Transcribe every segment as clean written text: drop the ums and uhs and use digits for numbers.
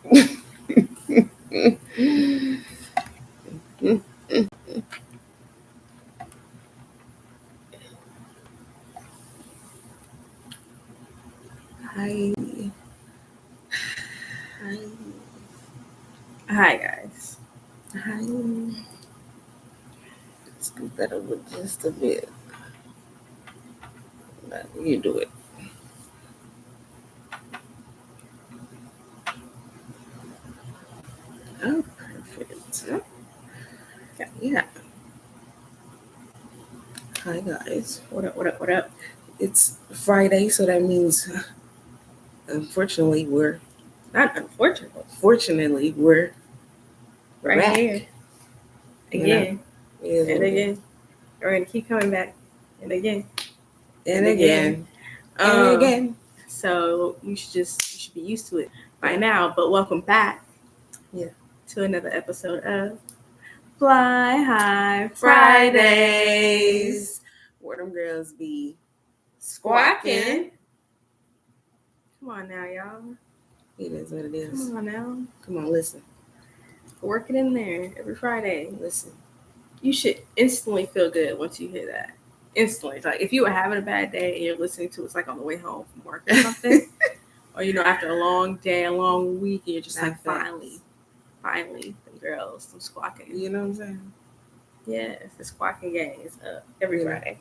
Hi. Hi, guys. Hi. Scoot that over just a bit. You do it. Oh, perfect. Yeah. Hi, guys. What up, what up, what up? It's Friday, so that means, unfortunately, Not unfortunately. fortunately, we're Right back. here. Again. And again. We're going to keep coming back. And again. And again. And again. So you should be used to it by now. But welcome back. Yeah. To another episode of Fly High Fridays. Where them girls be squawking. Come on now, y'all. It is what it is. Come on now. Come on, listen. Work it in there every Friday. Listen. You should instantly feel good once you hear that. Instantly. Like if you were having a bad day and you're listening to it, it's like on the way home from work or something. Or, after a long day, a long week, and you're just like, finally, the girls, some squawking. You know what I'm saying? Yes, the squawking gang is up every Friday.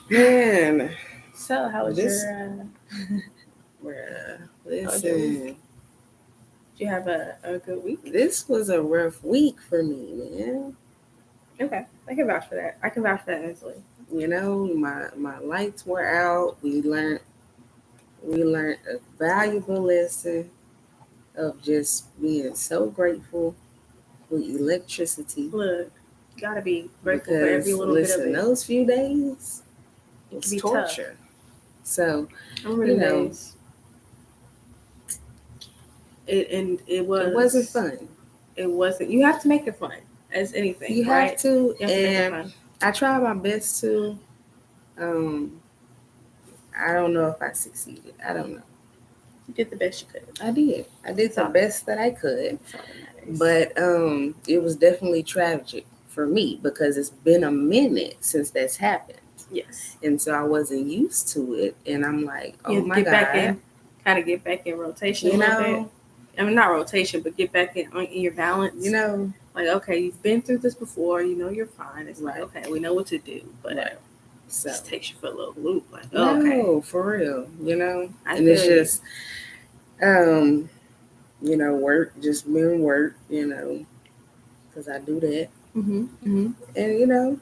Man. So, how was listen. Did you have a good week? This was a rough week for me, man. Okay, I can vouch for that. I can vouch for that easily. My lights were out. We learned a valuable lesson of just being so grateful for electricity. Look, you gotta be grateful for every little bit of it. Those few days was torture. Tough. So, I remember the days. It wasn't fun. It wasn't. You have to make it fun, as anything. You right? have to, you have to make it fun. I tried my best to. I don't know if I succeeded. I don't know. You did the best you could. I did. I did the best that I could. But it was definitely tragic for me because it's been a minute since that's happened. Yes. And so I wasn't used to it, and I'm like, oh my God. Kind of get back in rotation a little bit. I mean, not rotation, but get back in your balance. Like, okay, you've been through this before. You're fine. It's like, okay, we know what to do. But so, it just takes you for a little loop. Like, okay. No, for real. And it's just, work, just been work, because I do that. Mm-hmm. Mm-hmm. And,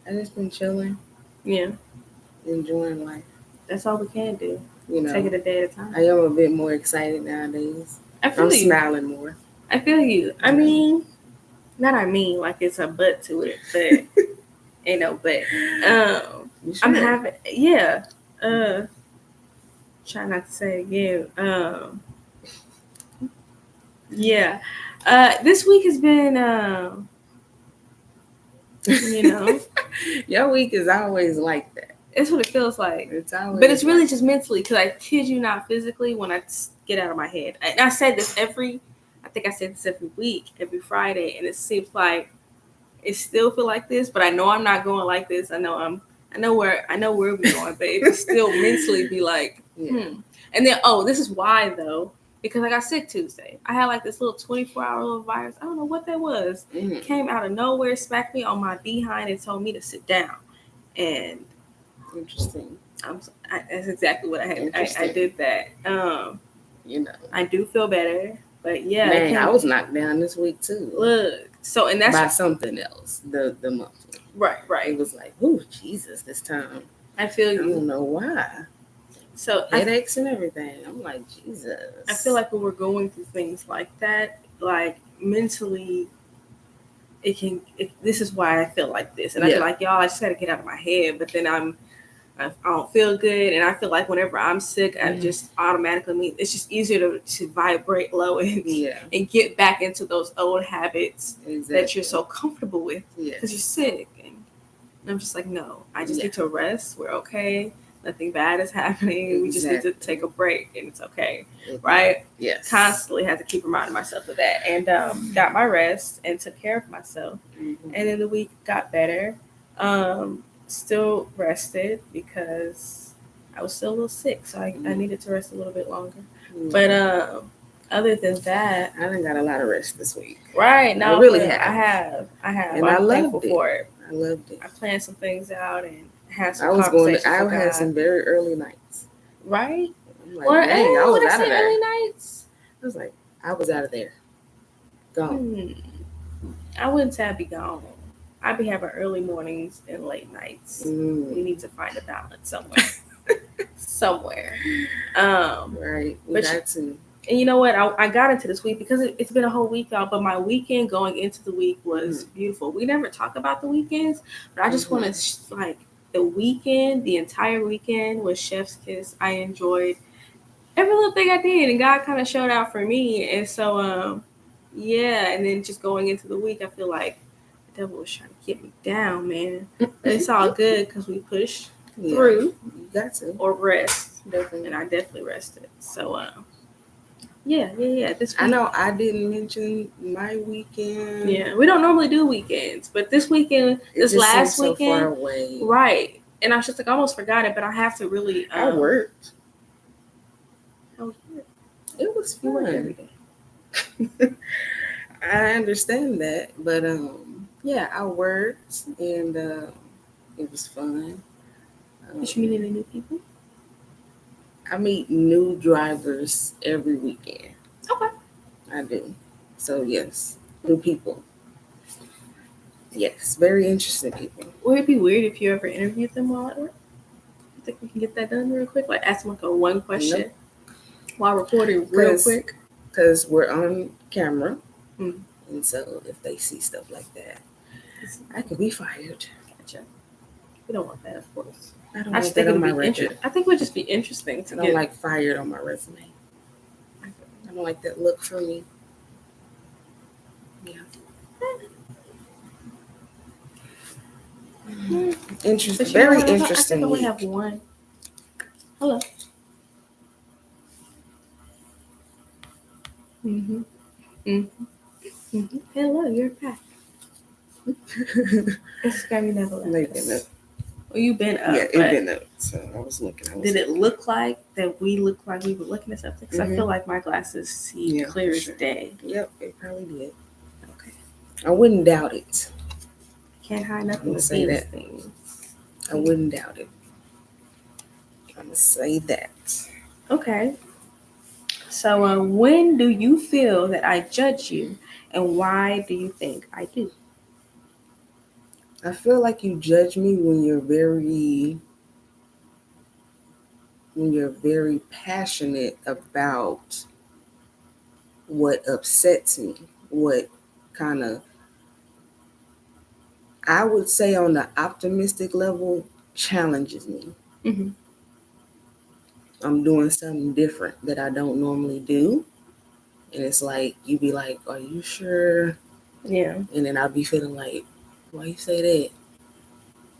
I just been chilling. Yeah. Enjoying life. That's all we can do. Take it a day at a time. I am a bit more excited nowadays. I'm smiling more. I feel you. I mean, like it's a but to it, but ain't no but. I'm having, try not to say it again. This week has been, your week is always like that. It's what it feels like. It's always, but it's really just mentally, because I kid you not, physically, when I get out of my head. And I say this every week, every Friday, and it seems like it still feel like this, but I know I'm not going like this. I know where we're going, but it still mentally be like, And then, this is why though, because I got sick Tuesday. I had like this little 24-hour little virus. I don't know what that was. It came out of nowhere, smacked me on my behind, and told me to sit down. And interesting. That's exactly what I had. I did that. I do feel better, but yeah. Man, I was knocked down this week too. Look, so and that's by something else. The monthly. Right. It was like, oh Jesus, this time. I feel you. I don't know why. So headaches and everything. I'm like, Jesus. I feel like when we're going through things like that, like mentally, this is why I feel like this, and I feel like y'all. I just got to get out of my head, but then I don't feel good, and I feel like whenever I'm sick, I just automatically it's just easier to vibrate low and get back into those old habits that you're so comfortable with because you're sick. And I'm just like, no, I just need to rest. We're okay. Nothing bad is happening. We just need to take a break, and it's okay, right? Yes. Constantly had to keep reminding myself of that, and got my rest and took care of myself. And then the week got better. Still rested because I was still a little sick, so I needed to rest a little bit longer. But other than that, I done got a lot of rest this week. Right. No, I really have. I have. And I'm I loved thankful it. for it. I loved it. I planned some things out and had some I conversations. had some very early nights. Right? I'm like, dang, I was out of there. Early nights? I was like, I was out of there. Gone. I wouldn't say I'd be gone. I'd be having early mornings and late nights. We need to find a balance somewhere. Right. We got to. And you know what? I got into this week because it's been a whole week, y'all. But my weekend going into the week was beautiful. We never talk about the weekends, but I just want to like the weekend, the entire weekend was Chef's Kiss. I enjoyed every little thing I did, and God kind of showed out for me. And so, yeah. And then just going into the week, I feel like the devil was trying to get me down, man. But it's all good because we pushed through. You got to or rest, definitely, and I definitely rested. So, yeah. This week, I know I didn't mention my weekend. Yeah, we don't normally do weekends, but this weekend, this last weekend, so far away. Right? And I was just like, I almost forgot it, but I have to really. I worked. How was it? It was fun. You work every day. I understand that, but yeah, I worked and it was fun. Did you meet any new people? I meet new drivers every weekend. Okay. I do. So yes, new people. Yes, very interesting people. Would it be weird if you ever interviewed them while at work? You think we can get that done real quick? Like ask them like a one question while recording real quick? Because we're on camera. And so if they see stuff like that, I could be fired. Gotcha. We don't want that, of course. I don't want that on my record. I think it would just be interesting to I don't like fired on my resume. I don't like that look for me. Yeah. Interesting. Very interesting. I think I only have one. Hello. Hello, you're back. It's Scary never left. Well, you've been up. Yeah, it's been up. So I was looking. Did it look like that we looked like we were looking at something? Because I feel like my glasses see clear as day. Yep, it probably did. Okay. I wouldn't doubt it. Can't hide nothing with say these that. things. I wouldn't doubt it. I'm going to say that. Okay. So when do you feel that I judge you, and why do you think I do? I feel like you judge me when you're very passionate about what upsets me, what kind of, I would say on the optimistic level, challenges me. Mm-hmm. I'm doing something different that I don't normally do. And it's like, you be like, are you sure? Yeah. And then I'll be feeling like, why you say that?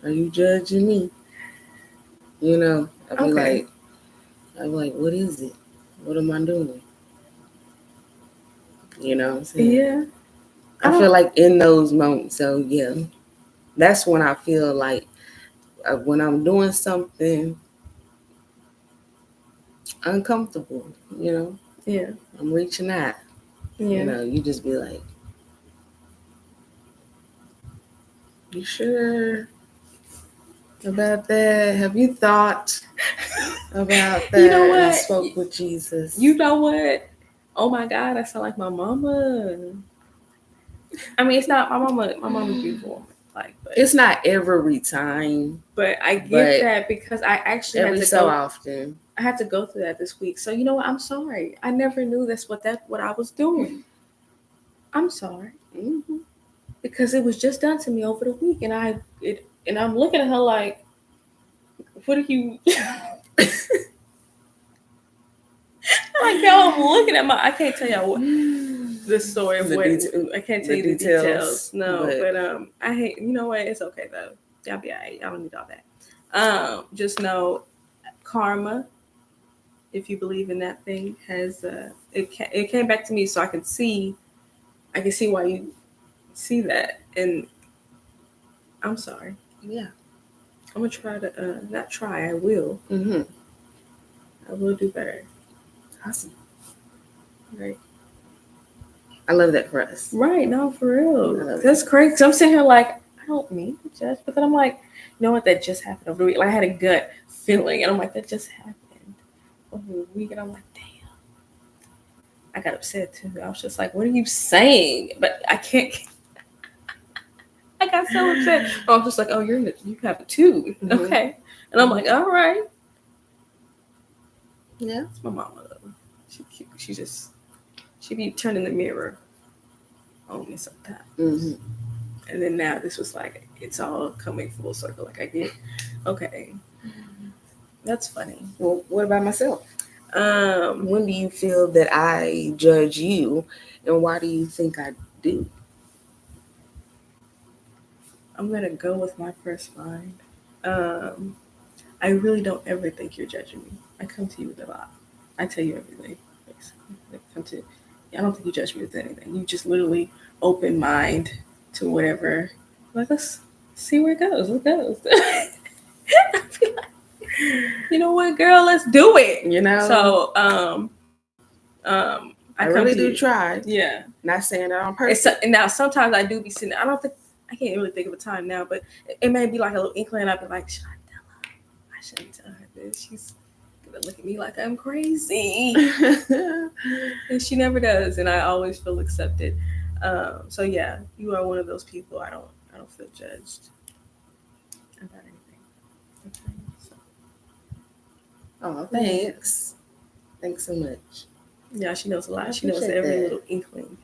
Are you judging me? You know, I'd be like, what is it? What am I doing? You know what I'm saying? Yeah. I feel like in those moments, so yeah, that's when I feel like when I'm doing something uncomfortable, you know? Yeah. I'm reaching out. Yeah. You know, you just be like, you sure about that? Have you thought about that? You know what? And spoke with Jesus. You know what? Oh my God, I sound like my mama. I mean, it's not my mama. My mama's beautiful. Like, but it's not every time. But I get that because I actually every had to so often. I had to go through that this week. So you know what? I'm sorry. I never knew what I was doing. I'm sorry. Mm-hmm. Because it was just done to me over the week, and I'm looking at her like, what are you? Like, yo, I'm looking at I can't tell y'all what the story of what I can't tell you the details. No, but I hate. You know what? It's okay though. Y'all be alright. Y'all don't need all that. Just know karma, if you believe in that thing, has it came back to me, so I can see why you see that, and I'm sorry. Yeah, I'm gonna try to not try. I will. Mm-hmm. I will do better. Awesome. Right. I love that for us. Right. No, for real. That's crazy. So I'm sitting here like, I don't mean to judge, but then I'm like, you know what? That just happened over the week. Like I had a gut feeling, and I'm like, that just happened over the week, and I'm like, damn. I got upset too. I was just like, what are you saying? But I can't. I got so upset. I was just like, oh, you have it too. Mm-hmm. Okay. And I'm like, all right. Yeah. It's my mama though. She be turning the mirror on me sometimes. Mm-hmm. And then now this was like, it's all coming full circle. Like I get, okay. That's funny. Well, what about myself? When do you feel that I judge you, and why do you think I do? I'm gonna go with my first mind. I really don't ever think you're judging me. I come to you with a lot. I tell you everything, basically. I don't think you judge me with anything. You just literally open mind to whatever. Like, let's see where it goes. It goes. I feel like, you know what, girl? Let's do it. You know. So, I really do try. Yeah. Not saying that on purpose. And now sometimes I do be sitting. I can't really think of a time now, but it may be like a little inkling. I'd be like, should I tell her? I shouldn't tell her this. She's gonna look at me like I'm crazy, and she never does. And I always feel accepted. So yeah, you are one of those people. I don't feel judged about anything. Okay, so. Oh, thanks. Thanks so much. Yeah, she knows a lot. She knows every little inkling.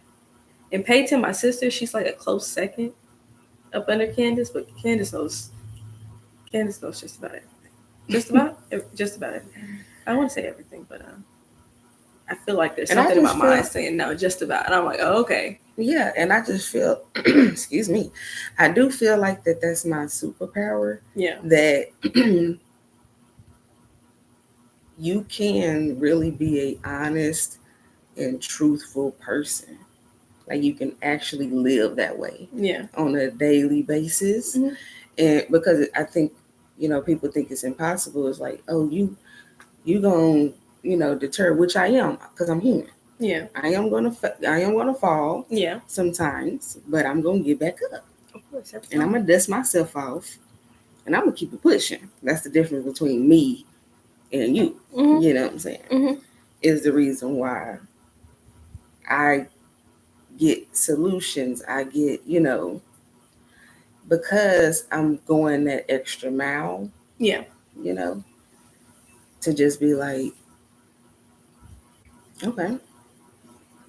And Peyton, my sister, she's like a close second up under Kandice, but Kandice knows just about everything. Just about everything. I want to say everything, but I feel like there's something in my mind saying no, just about. And I'm like, oh, okay. Yeah, and I just feel, excuse me, I do feel like that's my superpower. Yeah. That you can really be a honest and truthful person. Like you can actually live that way. Yeah. On a daily basis. Mm-hmm. And because I think, people think it's impossible. It's like, oh, you gonna, deter, which I am, because I'm human. Yeah. I am gonna fall. Yeah. Sometimes, but I'm gonna get back up. Of course. And I'm gonna dust myself off, and I'm gonna keep it pushing. That's the difference between me and you. Mm-hmm. You know what I'm saying? Mm-hmm. Is the reason why I get solutions. I get, because I'm going that extra mile. Yeah. To just be like, okay.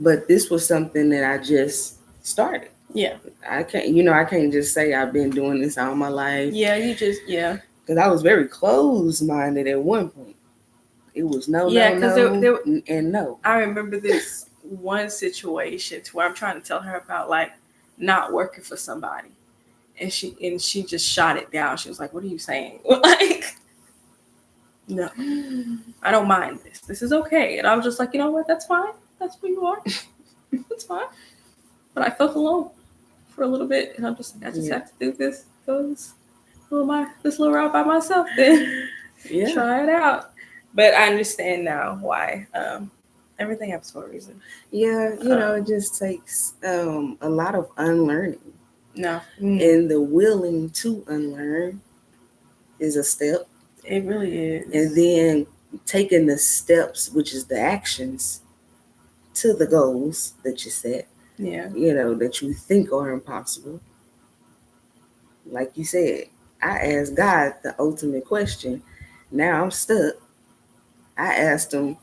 But this was something that I just started. Yeah. I can't just say I've been doing this all my life. Yeah, because I was very closed-minded at one point. It was no, and no. I remember this one situation to where I'm trying to tell her about like not working for somebody, and she just shot it down. She was like, "What are you saying?" Like, no, I don't mind this. This is okay. And I was just like, you know what? That's fine. That's who you are. That's fine. But I felt alone for a little bit, and I'm just like, I just have to do this. This little route by myself. Then try it out. But I understand now why everything happens for a reason. Yeah, it just takes a lot of unlearning. No. And the willing to unlearn is a step. It really is. And then taking the steps, which is the actions, to the goals that you set. Yeah. That you think are impossible. Like you said, I asked God the ultimate question. Now I'm stuck. I asked him,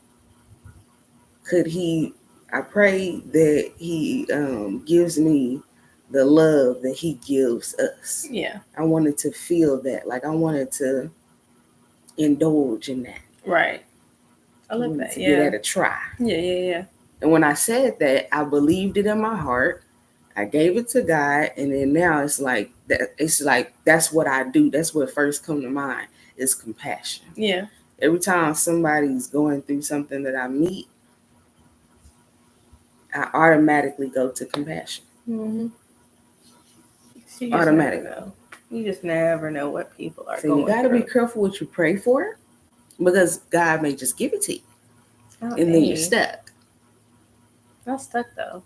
I pray that he gives me the love that he gives us. Yeah. I wanted to feel that. Like I wanted to indulge in that. Right. I love that. To give that a try. Yeah. And when I said that, I believed it in my heart. I gave it to God, and then now it's like that. It's like that's what I do. That's what first come to mind is compassion. Yeah. every time somebody's going through something that I meet, I automatically go to compassion. Mm-hmm. Automatically. You just never know what people are So going you got to through. be careful what you pray for, because God may just give it to you, and then you're stuck. Not stuck though.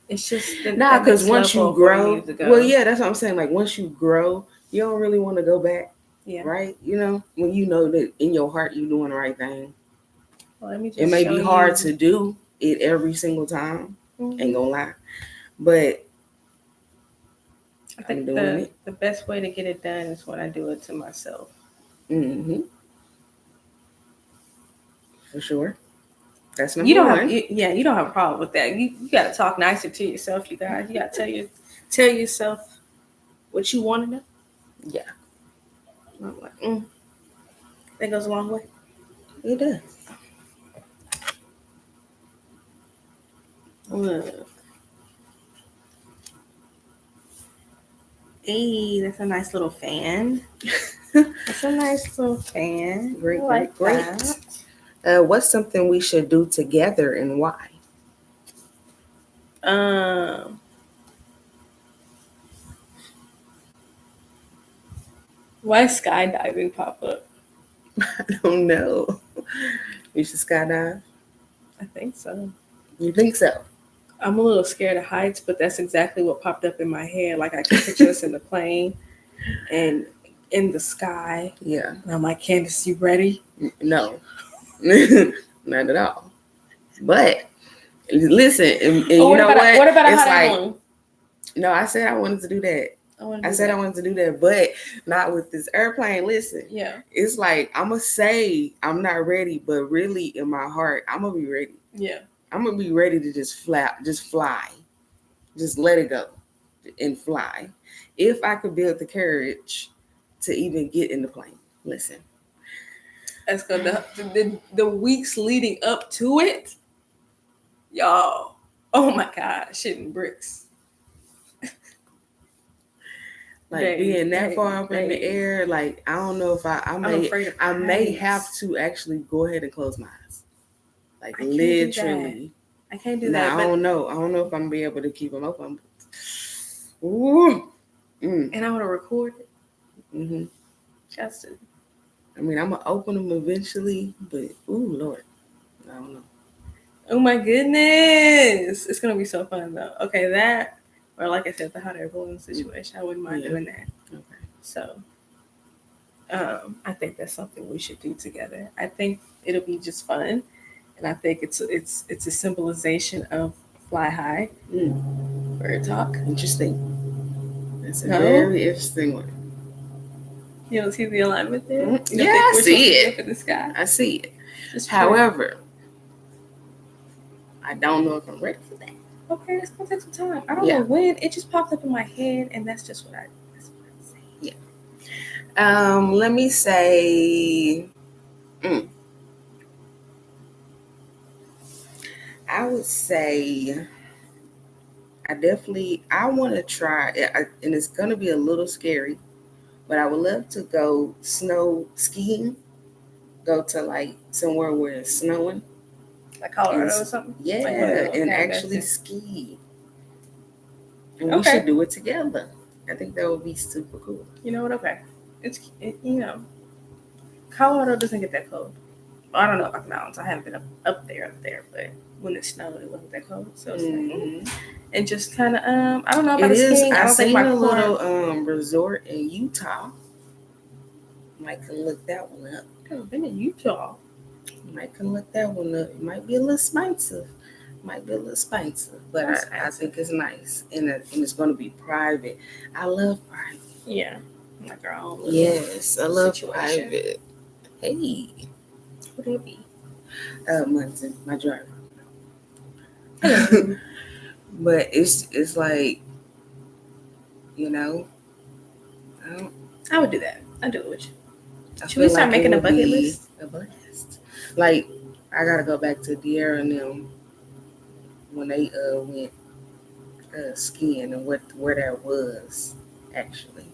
It's just because once you grow, well, yeah, that's what I'm saying. Like once you grow, you don't really want to go back. Yeah. Right? You know, when you know that in your heart you're doing the right thing. Well, let me just. It may be hard to do it every single time. Mm-hmm. Ain't gonna lie, but I think the best way to get it done is when I do it to myself. Mm-hmm. For sure. That's number one. You don't have a problem with that. You got to talk nicer to yourself, you guys. You got to tell yourself what you want to know. Yeah. I'm like, that goes a long way. It does. Hey, that's a nice little fan. That's a nice little fan. Great. What's something we should do together and why? Why skydiving pop up? I don't know. You should skydive? I think so. You think so? I'm a little scared of heights, but that's exactly what popped up in my head. Like I can picture us in the plane and in the sky. Yeah. And I'm like, Kandice, you ready? No. Not at all. But listen, and you know what? What about a hot air balloon? No, I said I wanted to do that. I said I wanted to do that, but not with this airplane. Listen, yeah, it's like I'm gonna say I'm not ready, but really in my heart, I'm gonna be ready. Yeah, I'm gonna be ready to just fly, just let it go and fly. If I could build the courage to even get in the plane, listen. That's good. The weeks leading up to it, y'all. Oh my God, shitting bricks. Like being that far up in the air, like I don't know if I may have to actually go ahead and close my eyes. Like literally. I can't do that. I don't know. I don't know if I'm gonna be able to keep them open. Ooh. And I want to record it. Mm-hmm. Just to. I mean, I'm gonna open them eventually, but ooh, Lord, I don't know. Oh my goodness, it's gonna be so fun though. Okay, that or like I said, the hot air balloon situation, I wouldn't mind doing that. Okay. So, I think that's something we should do together. I think it'll be just fun, and I think it's a symbolization of fly high. BY.R.D Talk. Interesting. That's a very interesting one. You don't see the alignment there? Mm-hmm. Yeah, I see it. Up in the sky? I see it. However, I don't know if I'm ready for that. Okay, it's gonna take some time. I don't know when. It just popped up in my head, and that's just what I say. Yeah. Let me say. I would say. I want to try, and it's gonna be a little scary, but I would love to go snow skiing. Go to like somewhere where it's snowing. Like Colorado or something? Yeah, and actually ski. And we should do it together. I think that would be super cool. You know what? Okay. Colorado doesn't get that cold. Well, I don't know about the mountains. I haven't been up there, but when it snowed, it wasn't that cold. So it's and just kind of, I don't know about skiing. I don't think my little resort in Utah. Might can look that one up. I've never been in Utah. Might can look that one up. It might be a little expensive. But I think it's nice, and it's going to be private. I love private. Yeah, like our own. Yes, I love private. Hey, what would it be? My driver. But it's like, I would do that. I'd do it with you. Should we start making a bucket list? A blast. Like, I gotta go back to De'Ara and them when they went uh, skiing and where that was actually.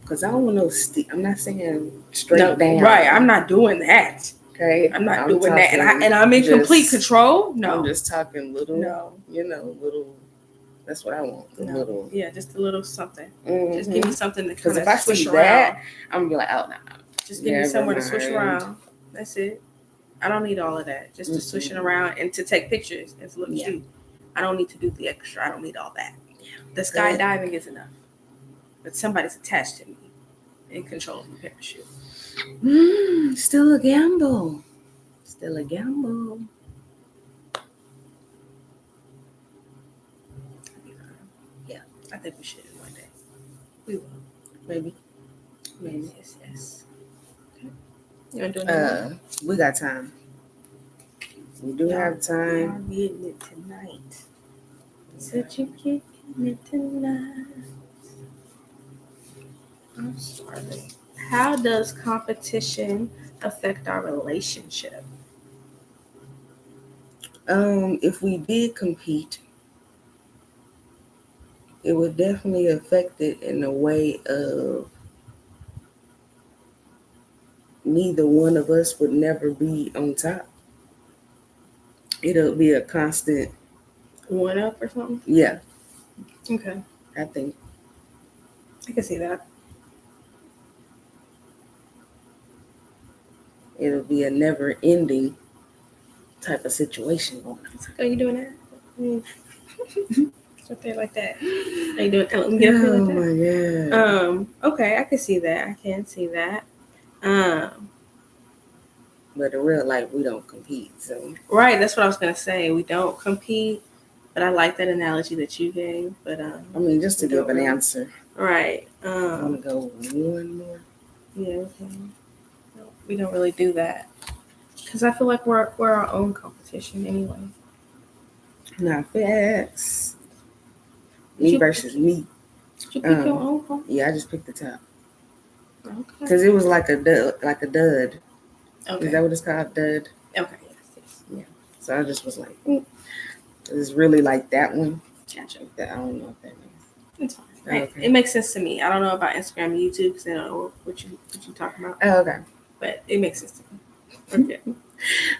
Because I don't want no I'm not saying straight down. Right, I'm not doing that. Okay, I'm not doing that, and I'm in complete control. No, I'm just talking little. No, little. That's what I want. A little. Yeah, just a little something. Mm-hmm. Just give me something to kind of if swish I see around. That, I'm gonna be like, oh no. Just give me somewhere to swish around. That's it. I don't need all of that. Just to swishing around and to take pictures and to look cute. I don't need to do the extra. I don't need all that. Yeah. The skydiving is enough. But somebody's attached to me in control of the parachute. Still a gamble. Still a gamble. Yeah, I think we should one day. We will. Maybe. Yes. Okay. You want to do another? We got time. We do have time. We are getting it tonight. Said you getting it tonight. I'm sorry. How does competition affect our relationship? If we did compete, it would definitely affect it in a way of neither one of us would never be on top. It'll be a constant one up or something. Yeah. Okay. I think I can see that. It'll be a never-ending type of situation going on. Are you doing that? Up there like that. Are you doing? Let me get up here like that. Oh my god. Okay, I can see that. I can see that. But in real life, we don't compete. So right, that's what I was gonna say. We don't compete. But I like that analogy that you gave. But I mean, just to give an answer. Right. I'm gonna go one more. Yeah. Okay. No, we don't really do that because I feel like we're our own competition anyway. Not facts. Me versus me. Did you pick your own phone? Yeah, I just picked the top. Okay. Because it was like a dud. Okay. Is that what it's called? Dud? Okay. Yes. Yeah. So I just was like, it's really like that one. Gotcha. I don't know what that means. It's fine. Okay. It makes sense to me. I don't know about Instagram and YouTube because I don't know what you talking about. Oh, okay. But it makes sense to me. Okay.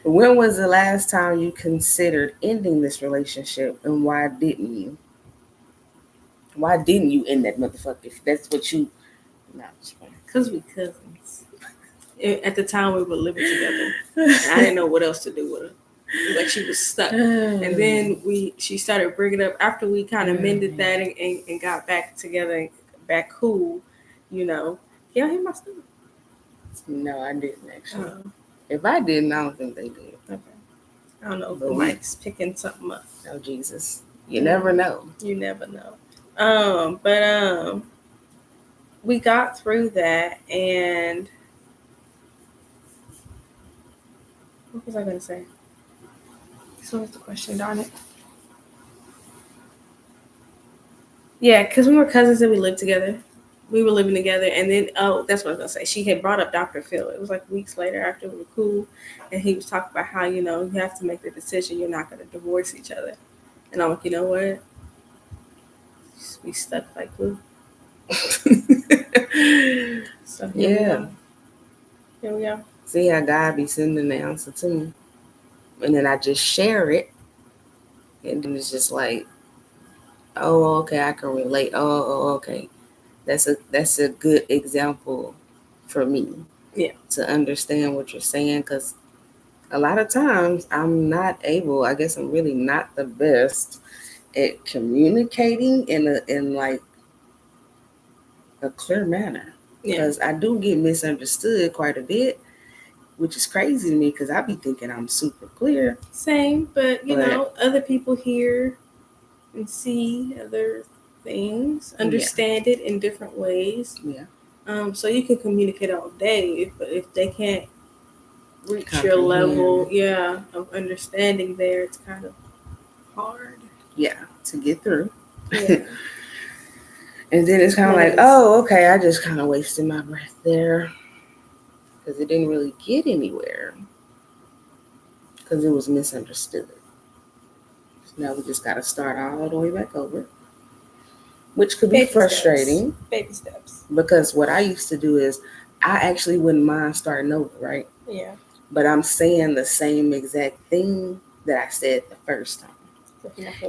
When was the last time you considered ending this relationship, and why didn't you? Why didn't you end that motherfucker? If that's what you... No, because we cousins. At the time, we were living together. And I didn't know what else to do with her. Like she was stuck. And then she started bringing up after we kind of mended that and got back together and back cool, Y'all hear my stuff? No, I didn't actually. If I didn't, I don't think they did. Okay. I don't know if the mic's picking something up. Oh, Jesus. You never know. You never know. But we got through that, and what was I going to say? So what's the question, darn it? Yeah, because we were cousins and we lived together. We were living together, and then, that's what I was going to say. She had brought up Dr. Phil. It was like weeks later after we were cool, and he was talking about how, you have to make the decision. You're not going to divorce each other. And I'm like, you know what? We stuck like glue. So here we go. See how God be sending the answer to me. And then I just share it. And then it's just like, oh, okay, I can relate. Oh, okay. That's a good example for me. Yeah. To understand what you're saying. Because a lot of times I'm not able, I guess I'm really not the best at communicating in like a clear manner. Because I do get misunderstood quite a bit, which is crazy to me because I be thinking I'm super clear. Same, but other people hear and see other things, understand it in different ways. Yeah. So you can communicate all day, but if they can't reach your level, of understanding there, it's kind of hard. Yeah, to get through. Yeah. And then it's kind of like, oh, okay, I just kind of wasted my breath there. Because it didn't really get anywhere. Because it was misunderstood. So now we just got to start all the way back over. which could be frustrating. Baby steps. Because what I used to do is I actually wouldn't mind starting over, right? Yeah. But I'm saying the same exact thing that I said the first time.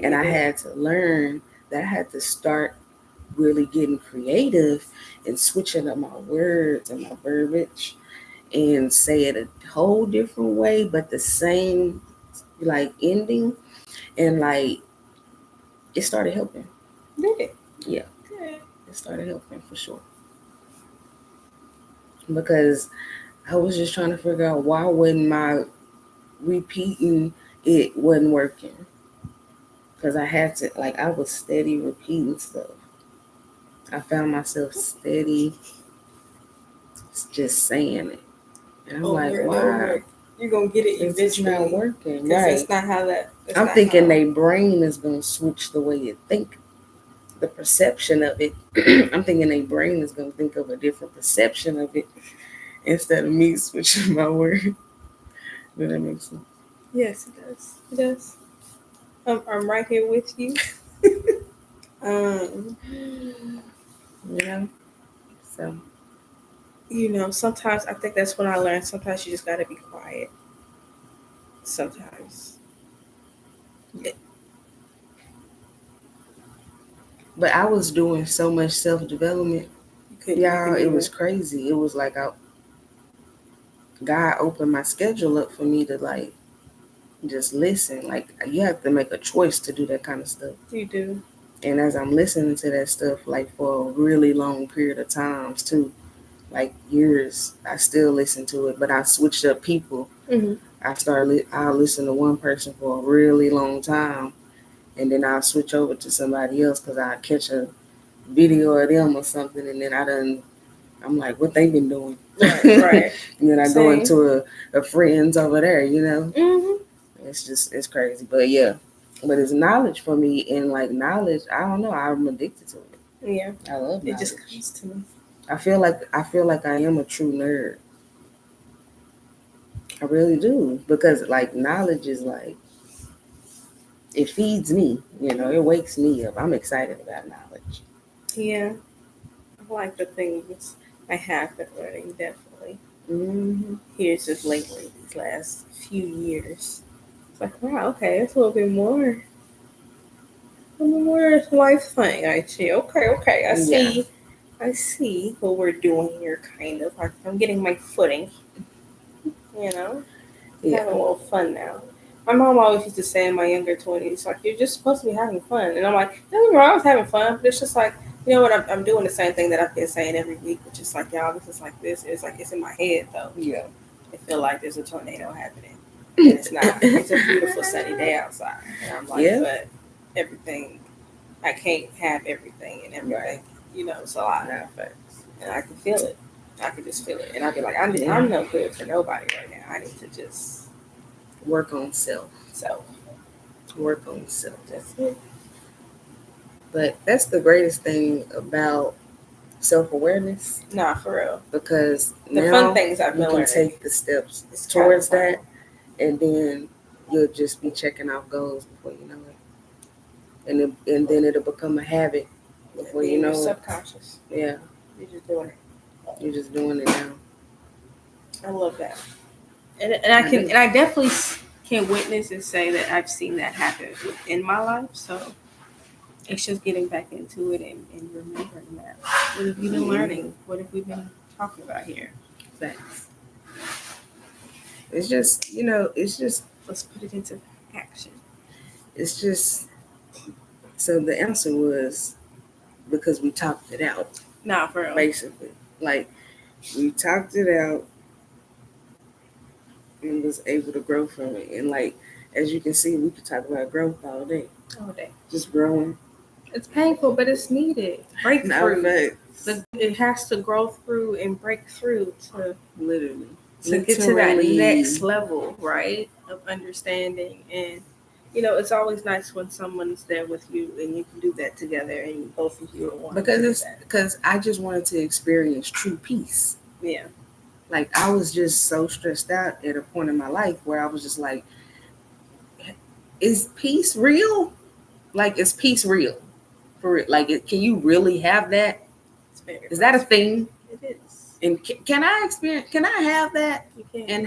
And I had to learn that I had to start really getting creative and switching up my words and my verbiage and say it a whole different way, but the same like ending, and like it started helping. Did it? Yeah. Good. It started helping for sure. Because I was just trying to figure out why wasn't my repeating it wasn't working. Because I had to, like, I was steady repeating stuff. I found myself steady just saying it. And I'm like, why? You're going to get it eventually. It's not working. Right. That's not how that... I'm thinking their brain is going to switch the way it think. The perception of it. I'm thinking their brain is going to think of a different perception of it instead of me switching my word. Does that make sense? Yes, it does. It does. I'm right here with you. Yeah. So, you know, sometimes I think that's when I learned. Sometimes you just got to be quiet. Sometimes. Yeah. But I was doing so much self-development. Y'all, it was crazy. It was like God opened my schedule up for me to like just listen. Like you have to make a choice to do that kind of stuff. You do. And as I'm listening to that stuff, like for a really long period of times too, like years, I still listen to it, but I switched up people. Mm-hmm. I'll listen to one person for a really long time, and then I'll switch over to somebody else because I catch a video of them or something, and then I'm like, what they been doing? Right. And then I go into a friend's over there, you know? Mm-hmm. It's crazy. But yeah, but it's knowledge for me, and like knowledge, I don't know, I'm addicted to it. Yeah. I love knowledge. It just comes to me. I feel like I am a true nerd. I really do, because like knowledge is like, it feeds me, you know, it wakes me up. I'm excited about knowledge. Yeah. I like the things I have been learning, definitely. Mm-hmm. Here's just lately, these last few years. It's like, wow, okay, it's a little bit more life thing, I see. Okay, I see what we're doing here, kind of. I'm getting my footing, you know? Yeah. Having a little fun now. My mom always used to say in my younger 20s, like, you're just supposed to be having fun. And I'm like, no, I was having fun, but it's just like, you know what, I'm doing the same thing that I've been saying every week, which is like, y'all, this is like this. It's like, it's in my head, though. Yeah. I feel like there's a tornado happening. And it's not. It's a beautiful sunny day outside. And I'm like, but everything, I can't have everything and everything. Right. You know, it's a lot. And I can feel it. I can just feel it. And I'll be like, I'm no good for nobody right now. I need to just work on self. Work on self. That's it. But that's the greatest thing about self-awareness. Nah, for real. Because the now fun things I've been learning. You can take the steps towards that, and then you'll just be checking off goals before you know it. And then it'll become a habit before you know it. Subconscious. Yeah. You're just doing it. You're just doing it now. I love that. And I definitely can witness and say that I've seen that happen in my life. So it's just getting back into it and remembering that. What have you been learning? What have we been talking about here? Thanks. It's just, you know, let's put it into action. It's just, so the answer was because we talked it out. Nah, for real. Basically. Like, we talked it out and was able to grow from it. And like, as you can see, we could talk about growth all day. All day. Just growing. It's painful, but it's needed. Breakthrough. It has to grow through and break through to get to that next level, right? Of understanding. And, you know, it's always nice when someone's there with you and you can do that together and both of you are one. Because I just wanted to experience true peace. Yeah. Like, I was just so stressed out at a point in my life where I was just like, is peace real? Like, is peace real? For it, like, can you really have that? Is that a thing? It is. And can I experience? Can I have that? You can. And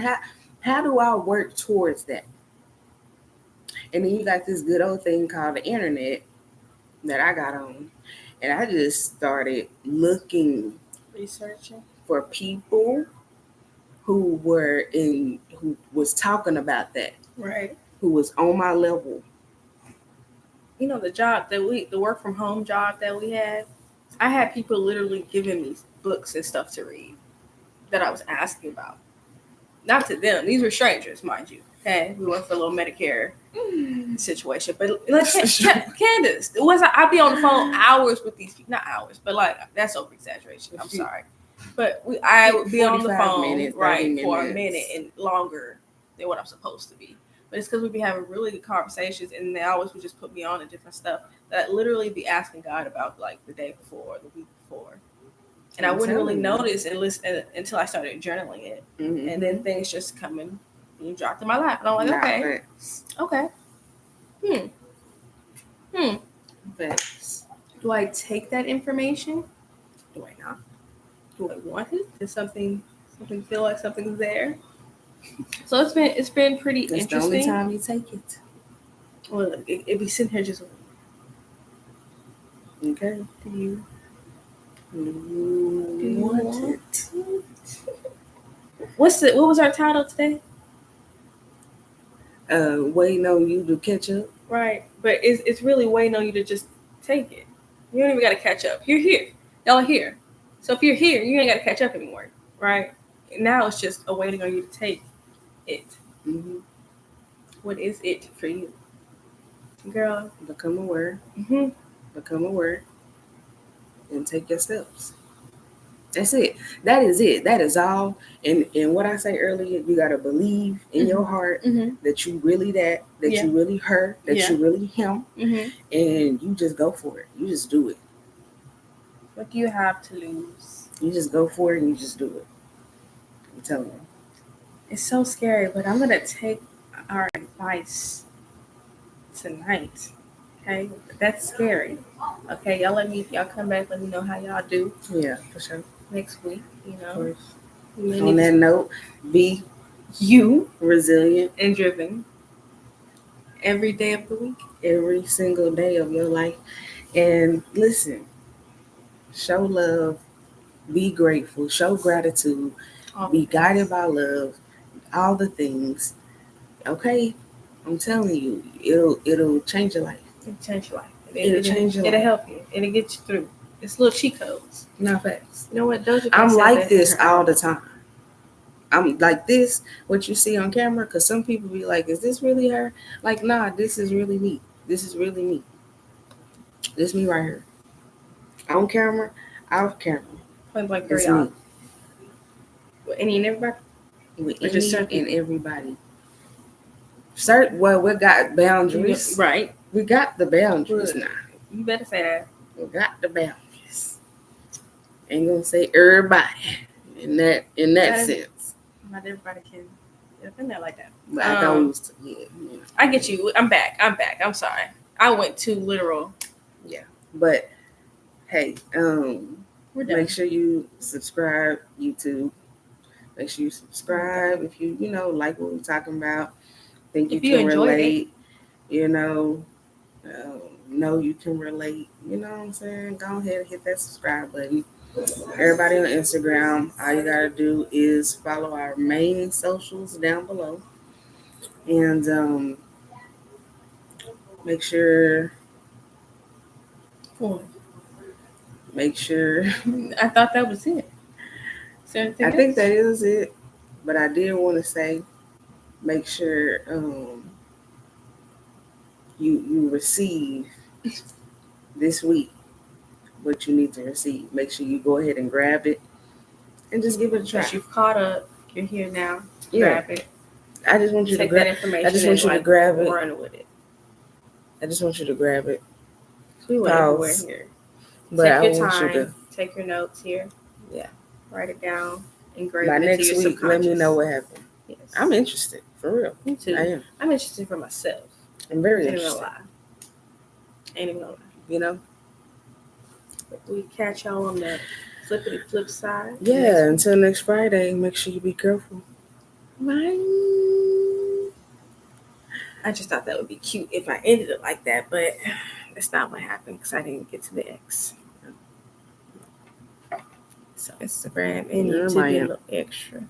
how do I work towards that? And then you got this good old thing called the internet that I got on, and I just started researching for people who was talking about that, right? Who was on my level. You know, the work from home job that we had, I had people literally giving me books and stuff to read that I was asking about. Not to them; these were strangers, mind you. Okay, we went for a little Medicare situation, but like Kandice, I'd be on the phone hours with these people. Not hours, but like that's over exaggeration. I'm sorry, but I would be on the phone minutes, for a minute and longer than what I'm supposed to be. But it's because we'd be having really good conversations, and they always would just put me on to different stuff that I'd literally be asking God about, like the day before, the week before. And I wouldn't really notice and listen until I started journaling it. Mm-hmm. And then things just coming being dropped in my lap. And I'm like, okay. Thanks. Do I take that information? Do I not? Do I want it? Does something feel like something's there? So it's been pretty interesting. That's the only time you take it. Well, it be sitting here just okay. Do you want it? What was our title today? Waiting on you to catch up. Right, but it's really waiting on you to just take it. You don't even got to catch up. You're here. Y'all are here. So if you're here, you ain't got to catch up anymore, right? Now it's just a waiting on you to take it. Mm-hmm. What is it for you, girl? Become aware. Mm-hmm. Become aware, and take your steps. That's it. That is it. That is all. And what I say earlier, you gotta believe in your heart that you really that you really her, that you really him, and you just go for it. You just do it. What do you have to lose? You just go for it and you just do it. I'm telling you. It's so scary, but I'm gonna take our advice tonight. Okay, that's scary. Okay, y'all come back. Let me know how y'all do. Yeah, for sure. Next week, you know. Of course. On that note, be you resilient and driven every day of the week, every single day of your life. And listen, show love, be grateful, show gratitude, be guided by love, all the things. Okay, I'm telling you, it'll change your life. It'll change your life. It'll change your life. It'll help you. It'll get you through. It's little cheat codes. No facts. You know what? I'm like this all the time. I'm like this, what you see on camera, because some people be like, is this really her? Like, nah, this is really me. This is really me. This me right here. On camera, off camera. Point blank, it's me. With any and everybody? With any and everybody. Well, we got boundaries. Right. We got the boundaries now. You better say that. We got the boundaries. Ain't gonna say everybody in that sense. Not everybody can. I've been there like that. But I don't. Yeah. I get you. I'm back. I'm sorry. I went too literal. Yeah. But hey, we're done. Make sure you subscribe YouTube. Make sure you subscribe if you like what we're talking about. Think you can relate. Know you can relate. You know what I'm saying? Go ahead and hit that subscribe button. Everybody on Instagram, all you gotta do is follow our main socials down below, and make sure. I thought that was it. I think that is it, but I did want to say, make sure you receive this week what you need to receive. Make sure you go ahead and grab it and just give it a try. You've caught up. You're here now. Grab it. I just want you to grab that information. I just want you to grab it. Run with it. I just want you to grab it. We went everywhere here. But take your time. Take your notes here. Yeah. Write it down. Engrave it by into next your week, let me know what happened. Yes. I'm interested. For real. Me too. I am. I'm interested for myself. I'm very interested. Ain't even gonna lie. You know? We catch y'all on the flip side. Yeah, until next Friday, make sure you be careful. Bye. I just thought that would be cute if I ended it like that, but that's not what happened because I didn't get to the X. So Instagram and YouTube, get a little extra.